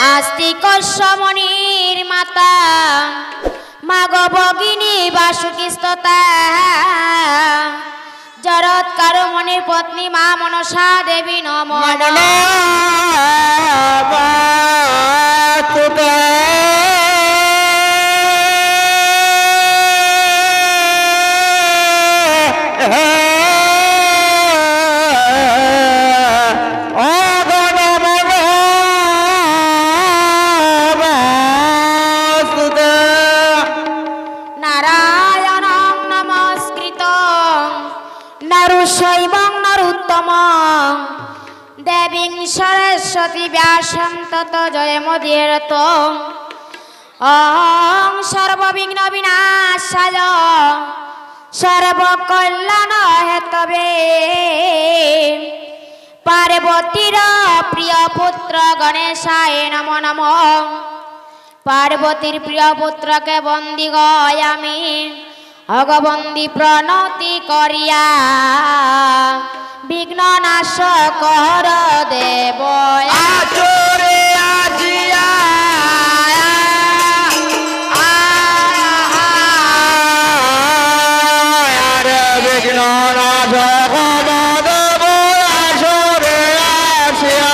আস্তিক সমনির মাতা মাগ ভগিনী বাসুকিস্ততা জরৎ কারমণির পত্নী মা মনসা দেবী নমঃ দেবীং সরস্বতী ব্যাসং তত জয়মুদীরত ওং সর্ববিঘ্ন বিনাশায় সর্বকল্যাণ হেতবে পার্বতীর প্রিয় পুত্র গণেশায় নমো নমঃ। পার্বতীর প্রিয় পুত্রকে বন্দী গয়ামি অগবন্দী প্রণতি করিয়া বিঘ্ন নাশ কর দেব আচরে আজিয়া বিঘ্ন নাশ কর দেব আচরে আসিয়া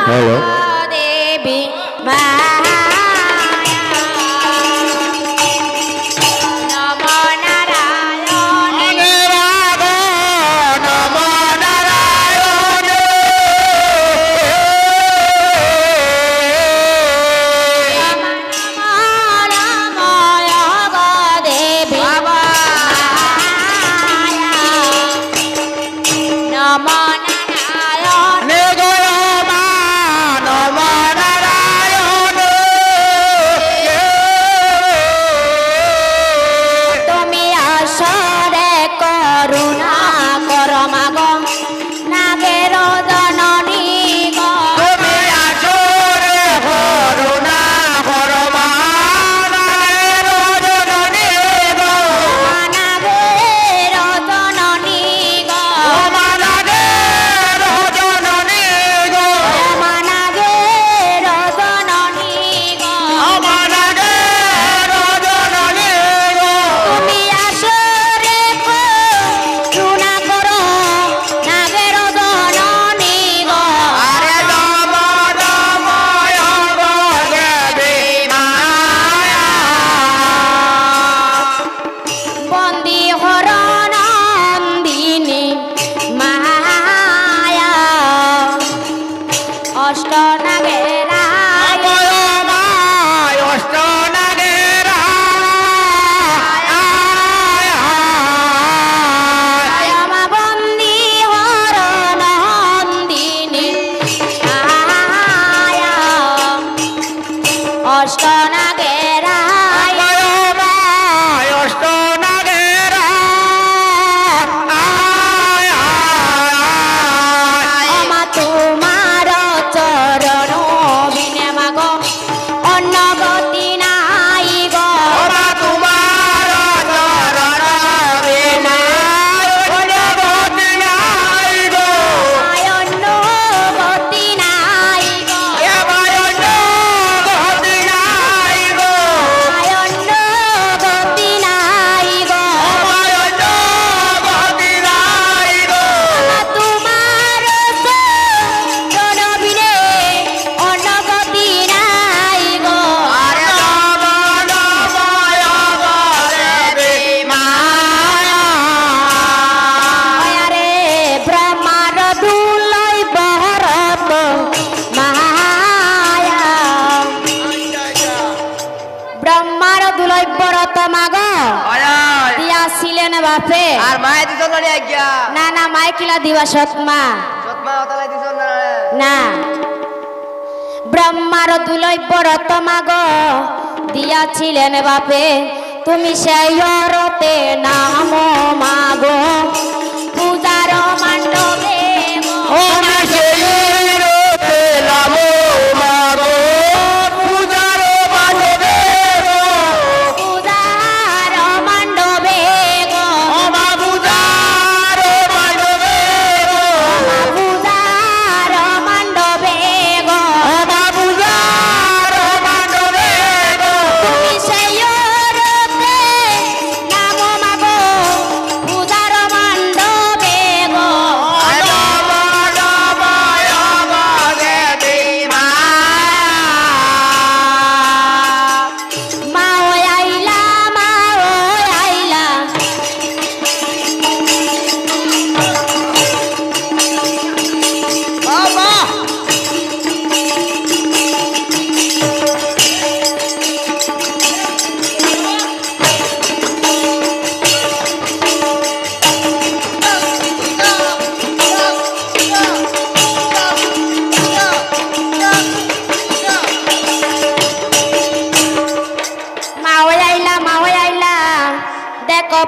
Hello. Devi Maya Namo Narayana Namo Narayana Namo Yoga Devi Maya Namo আর মায়ে দিছ না আজ্ঞা না না মায়ে কিলা দিবা সৎমা সৎমা ওতালাই দিছ না না ব্রহ্মার দুলভ্য রতমাগ দিয়াছিলেন বাপে তুমি সেই রতে নাম মাগো পূজার মান্ডবে ও না সেই রতে নাম মাগো পূজার মান্ডবে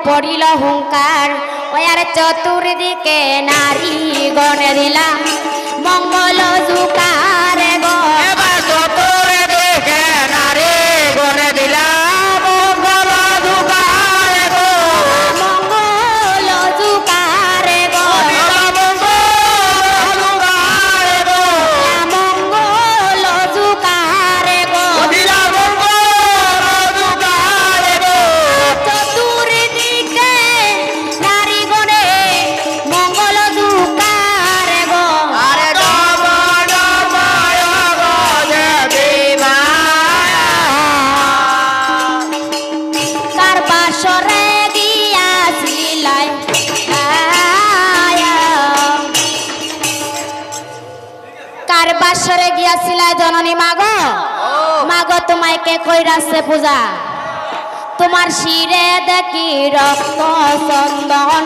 পড়িল হুঙ্কার ওই আর চতুর্দিকে নারী গণে দিলা মঙ্গল জুকার গো এবার চতুর্দিকে নারী গণে দিলা মঙ্গল জুকার গো মঙ্গল জুকার গো মঙ্গল জুকার গো চতুর্দিকে নারী গণে মঙ্গল জুকার গো আরে নম নময় গো দেবী মায়া কার বাসরে গিয়াছিলাই কার বাসরে গিয়াছিলাই জননী মাগো মাগো তোমায় কে কইরাছে পূজা তোমার শিরে দেখি রক্ত চন্দন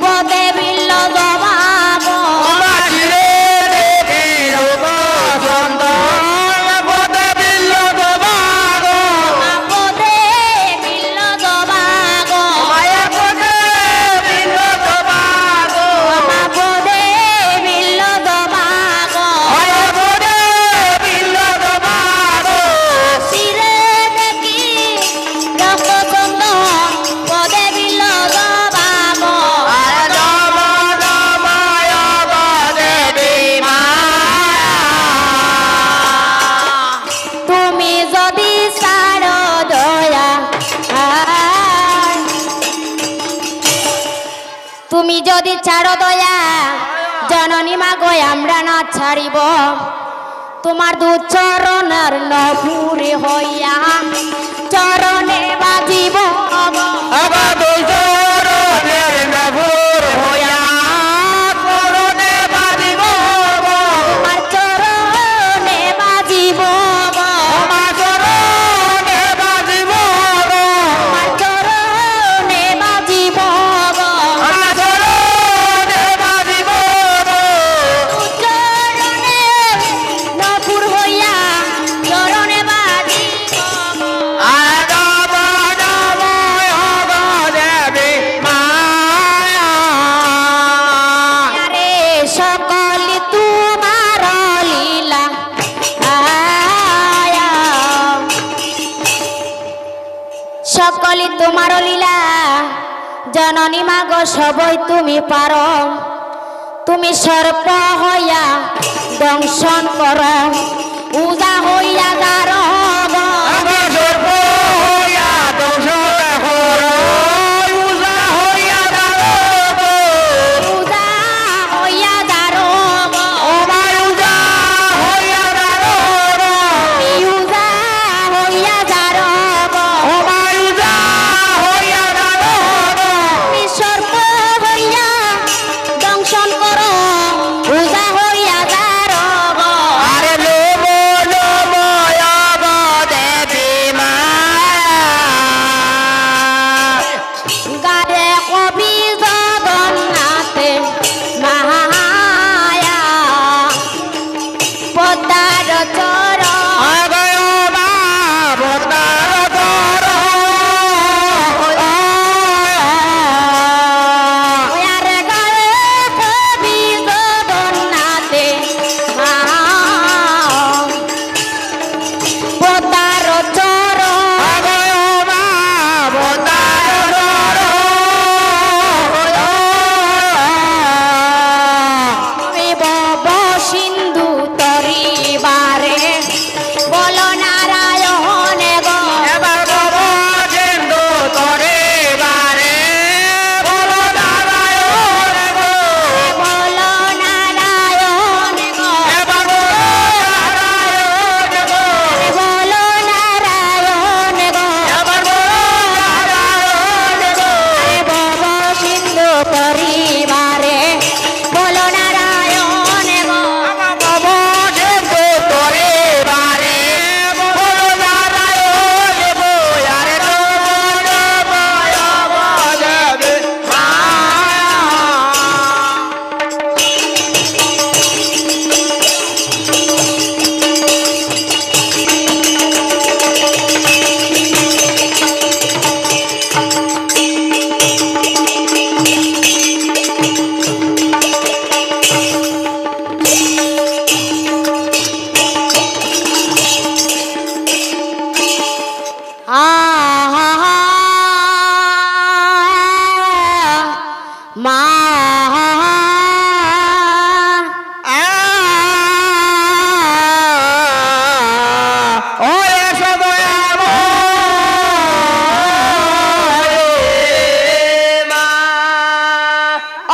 পদে বিল্ল জবাগো পদে বিল্ল জবাগো পদে বিল্ল জবাগো শিরে দেখি রক্ত চন্দন পদে বিল্ল জবাগো আরে নম নময় গো দেবী মায়া তুমি যদি ছাড়ো দয়া তুমি যদি ছাড়ো দয়া জননী মাগো আমরা না ছাড়িব তোমার দু চরণের নপুরে হইয়া চরণে বাজিব তোমার চরণে বাজিব তোমার চরণে বাজিব চরণে নপুর হইয়া চরণে বাজিব আরে সকল তোমার লীলা সকলি তোমার লীলা জননী মাগো সবই তুমি পারো তুমি সর্প হইয়া দংশন কর উজা হইয়া দার উজা হইয়া দার উজা হইয়া দার সর্প হইয়া দংশন কর উজা হইয়া দার আরে লোম লোময়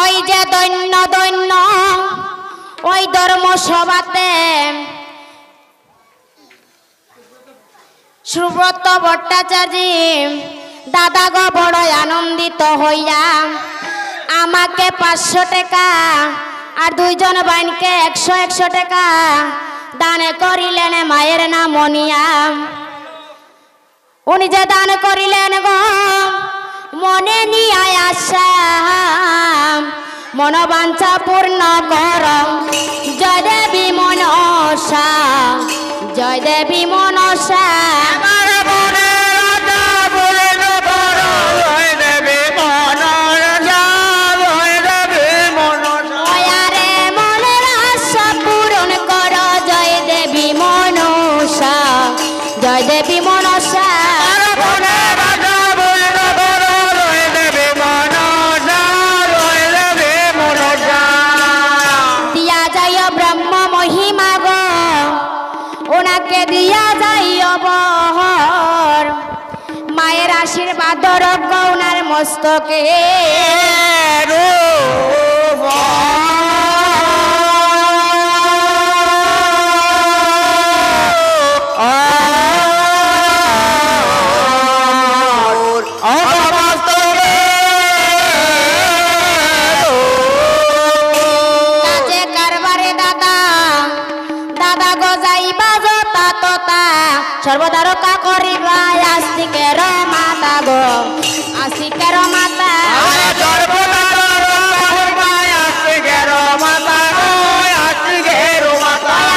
ওই যে দৈন্য দৈন্য ওই ধর্মসভাতে সুব্রত ভট্টাচার্য দাদা গো বড় আনন্দিত হইয়া আমাকে 500 টাকা আর দুইজন বাইনকে 100 টাকা দান করিলেন মায়ের নাম মনিয়া। উনি যে দান করিলেন গো মনে নিয়ে আশা মনোবাঞ্ছা পূর্ণ কর জয় দেবী মনসা জয় দেবী মনসা। জয় দেবী মনসা দিয়া যায় ব্রহ্ম মহিমা গো ওনাকে দিয়া যায় বহর মায়ের আশীর্বাদ রোগ ওনার মস্তকে সর্বদা রক্ষা করিবা আস্তিকের মাতা গো আস্তিকের মাতা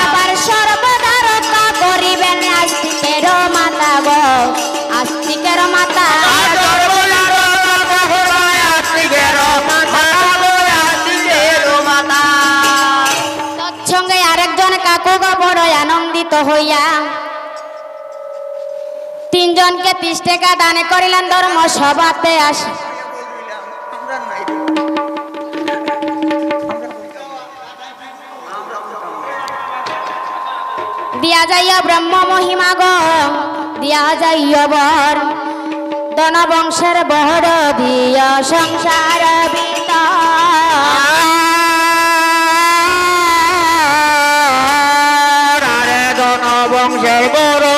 আবার সর্বদা রক্ষা করিবেন আস্তিকের মাতা গো আস্তিকের মাতা। তৎসঙ্গে আরেকজন কাকু গো বড় আনন্দিত হইয়া 3 জনকে 30 টাকা দান করিলেন ধর্মসভাতে আসে দিয়া যাইয়া ব্রহ্ম মহিমা গো দিয়া যাইয়া বর ধন বংশের বড় দিয়া সংসার ধন বংশের বড়